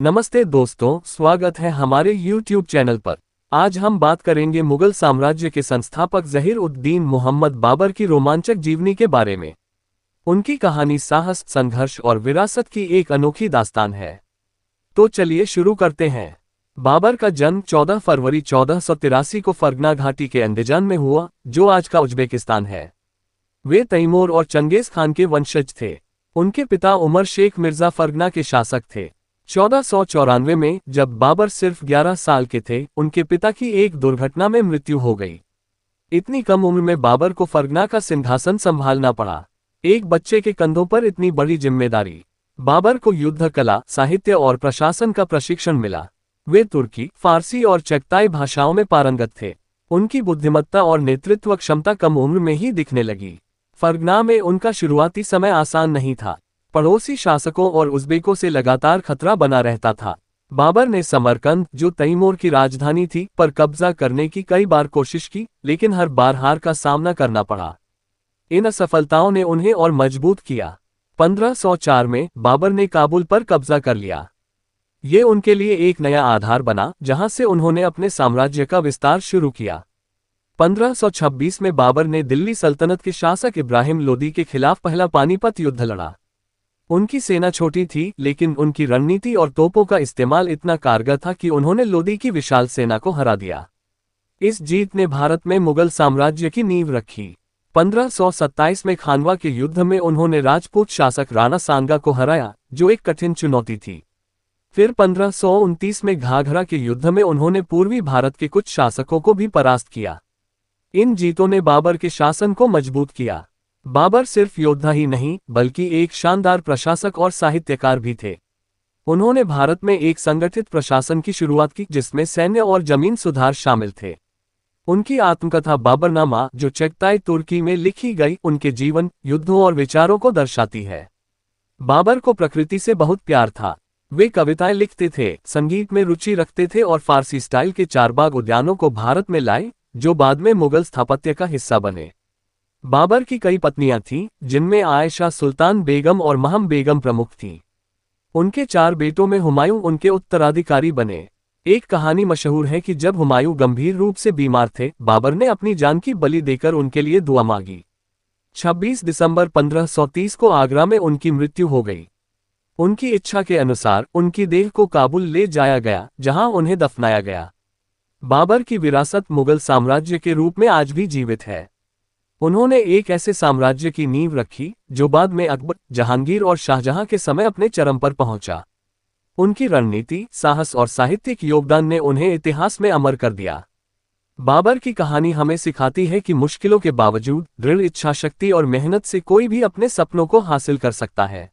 नमस्ते दोस्तों, स्वागत है हमारे YouTube चैनल पर। आज हम बात करेंगे मुगल साम्राज्य के संस्थापक ज़हीर-उद-दीन मोहम्मद बाबर की रोमांचक जीवनी के बारे में। उनकी कहानी साहस, संघर्ष और विरासत की एक अनोखी दास्तान है। तो चलिए शुरू करते हैं। बाबर का जन्म 14 फरवरी 1483 को फरगना घाटी के अंदजान में हुआ, जो आज का उज्बेकिस्तान है। वे तैमूर और चंगेज खान के वंशज थे। उनके पिता उमर शेख मिर्जा फरगना के शासक थे। 1494 में जब बाबर सिर्फ 11 साल के थे, उनके पिता की एक दुर्घटना में मृत्यु हो गई। इतनी कम उम्र में बाबर को फरगना का सिंहासन संभालना पड़ा। एक बच्चे के कंधों पर इतनी बड़ी जिम्मेदारी। बाबर को युद्ध कला, साहित्य और प्रशासन का प्रशिक्षण मिला। वे तुर्की, फारसी और चगताई भाषाओं में पारंगत थे। उनकी बुद्धिमत्ता और नेतृत्व क्षमता कम उम्र में ही दिखने लगी। फरगना में उनका शुरुआती समय आसान नहीं था। पड़ोसी शासकों और उज़्बेकों से लगातार खतरा बना रहता था। बाबर ने समरकंद, जो तैमूर की राजधानी थी, पर कब्जा करने की कई बार कोशिश की, लेकिन हर बार हार का सामना करना पड़ा। इन असफलताओं ने उन्हें और मजबूत किया। 1504 में बाबर ने काबुल पर कब्जा कर लिया। ये उनके लिए एक नया आधार बना, जहां से उन्होंने अपने साम्राज्य का विस्तार शुरू किया। 1526 में बाबर ने दिल्ली सल्तनत के शासक इब्राहिम लोदी के खिलाफ पहला पानीपत युद्ध लड़ा। उनकी सेना छोटी थी, लेकिन उनकी रणनीति और तोपों का इस्तेमाल इतना कारगर था कि उन्होंने लोदी की विशाल सेना को हरा दिया। इस जीत ने भारत में मुगल साम्राज्य की नींव रखी। 1527 में खानवा के युद्ध में उन्होंने राजपूत शासक राणा सांगा को हराया, जो एक कठिन चुनौती थी। फिर 1529 में घाघरा के युद्ध में उन्होंने पूर्वी भारत के कुछ शासकों को भी परास्त किया। इन जीतों ने बाबर के शासन को मजबूत किया। बाबर सिर्फ योद्धा ही नहीं, बल्कि एक शानदार प्रशासक और साहित्यकार भी थे। उन्होंने भारत में एक संगठित प्रशासन की शुरुआत की, जिसमें सैन्य और जमीन सुधार शामिल थे। उनकी आत्मकथा बाबरनामा, जो चगताई तुर्की में लिखी गई, उनके जीवन, युद्धों और विचारों को दर्शाती है। बाबर को प्रकृति से बहुत प्यार था। वे कविताएं लिखते थे, संगीत में रुचि रखते थे और फारसी स्टाइल के चारबाग उद्यानों को भारत में लाए, जो बाद में मुगल स्थापत्य का हिस्सा बने। बाबर की कई पत्नियां थीं, जिनमें आयशा सुल्तान बेगम और महम बेगम प्रमुख थीं। उनके 4 बेटों में हुमायूं उनके उत्तराधिकारी बने। एक कहानी मशहूर है कि जब हुमायूं गंभीर रूप से बीमार थे, बाबर ने अपनी जान की बलि देकर उनके लिए दुआ मांगी। 26 दिसंबर 1530 को आगरा में उनकी मृत्यु हो गई। उनकी इच्छा के अनुसार उनकी देह को काबुल ले जाया गया, जहां उन्हें दफनाया गया। बाबर की विरासत मुगल साम्राज्य के रूप में आज भी जीवित है। उन्होंने एक ऐसे साम्राज्य की नींव रखी, जो बाद में अकबर, जहांगीर और शाहजहां के समय अपने चरम पर पहुंचा। उनकी रणनीति, साहस और साहित्यिक योगदान ने उन्हें इतिहास में अमर कर दिया। बाबर की कहानी हमें सिखाती है कि मुश्किलों के बावजूद दृढ़ इच्छाशक्ति और मेहनत से कोई भी अपने सपनों को हासिल कर सकता है।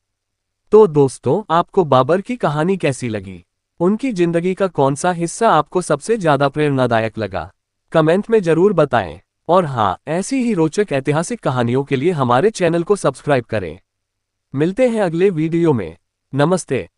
तो दोस्तों, आपको बाबर की कहानी कैसी लगी? उनकी जिंदगी का कौन सा हिस्सा आपको सबसे ज्यादा प्रेरणादायक लगा? कमेंट में जरूर बताएं। और हाँ, ऐसी ही रोचक ऐतिहासिक कहानियों के लिए हमारे चैनल को सब्सक्राइब करें। मिलते हैं अगले वीडियो में। नमस्ते।